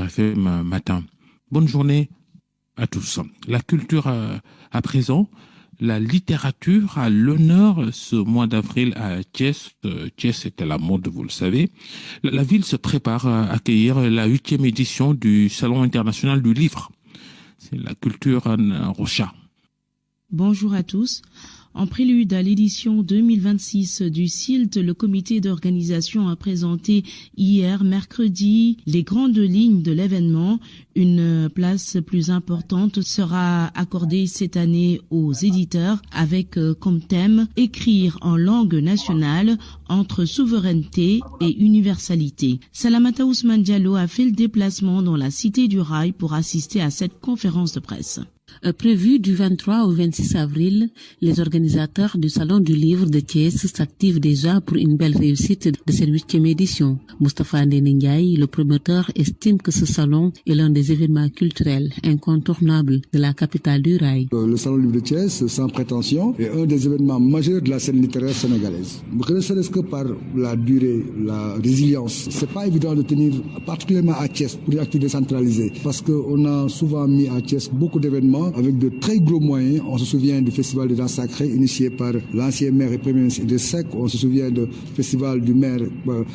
RFM Matin. Bonne journée à tous. La culture à présent, la littérature à l'honneur ce mois d'avril à Thiès. Thiès est à la mode, vous le savez. La ville se prépare à accueillir la 8e édition du Salon international du livre. C'est la culture en Rocha. Bonjour à tous. En prélude à l'édition 2026 du CILT, le comité d'organisation a présenté hier, mercredi, les grandes lignes de l'événement. Une place plus importante sera accordée cette année aux éditeurs avec comme thème « Écrire en langue nationale entre souveraineté et universalité ». Salamata Ousmane Diallo a fait le déplacement dans la Cité du Rail pour assister à cette conférence de presse. Prévu du 23 au 26 avril, les organisateurs du Salon du Livre de Thiès s'activent déjà pour une belle réussite de cette 8e édition. Moustapha Ndiaye, le promoteur, estime que ce salon est l'un des événements culturels incontournables de la capitale du rail. Le Salon du Livre de Thiès, sans prétention, est un des événements majeurs de la scène littéraire sénégalaise. Ne serait-ce que par la durée, la résilience. C'est pas évident de tenir, particulièrement à Thiès, pour une activité centralisée, parce qu'on a souvent mis à Thiès beaucoup d'événements avec de très gros moyens. On se souvient du festival de danse sacrée initié par l'ancien maire et premier ministre de Seck. On se souvient du festival du maire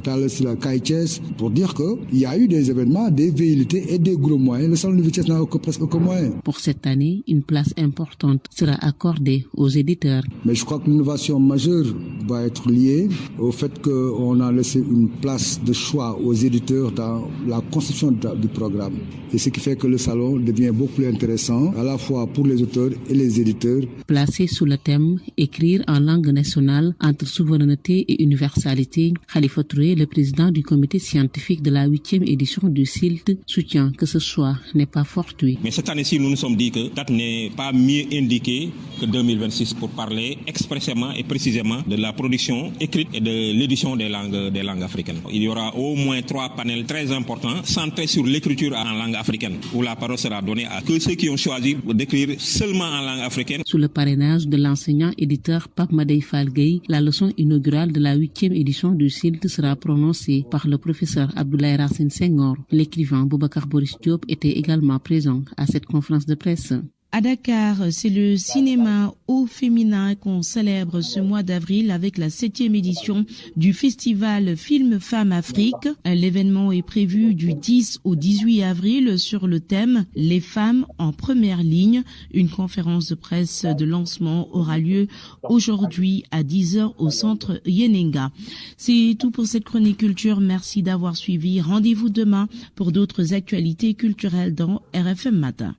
Thalès Kaïtès. Pour dire qu'il y a eu des événements, des velléités et des gros moyens. Le Salon du Livre de Thiès n'a presque aucun moyen. Pour cette année, une place importante sera accordée aux éditeurs. Mais je crois que l'innovation majeure va être liée au fait qu'on a laissé une place de choix aux éditeurs dans la conception du programme. Et ce qui fait que le salon devient beaucoup plus intéressant, à la fois pour les auteurs et les éditeurs. Placé sous le thème « Écrire en langue nationale entre souveraineté et universalité », Khalifa Touré, le président du comité scientifique de la 8e édition du CILT, soutient que ce choix n'est pas fortuit. Mais cette année-ci, nous nous sommes dit que date n'est pas mieux indiquée que 2026 pour parler expressément et précisément de la production écrite et de l'édition des langues africaines. Il y aura au moins 3 panels très importants centrés sur l'écriture en langue africaine, où la parole sera donnée à que ceux qui ont choisi d'écrire seulement en langue africaine. Sous le parrainage de l'enseignant-éditeur Pape Madei Fall Gueye, la leçon inaugurale de la 8e édition du CILT sera prononcée par le professeur Abdoulaye Racine Senghor. L'écrivain Boubacar Boris Diop était également présent à cette conférence de presse. À Dakar, c'est le cinéma au féminin qu'on célèbre ce mois d'avril avec la 7e édition du festival Film Femmes Afrique. L'événement est prévu du 10 au 18 avril sur le thème « Les femmes en première ligne ». Une conférence de presse de lancement aura lieu aujourd'hui à 10h au centre Yenenga. C'est tout pour cette chronique culture. Merci d'avoir suivi. Rendez-vous demain pour d'autres actualités culturelles dans RFM Matin.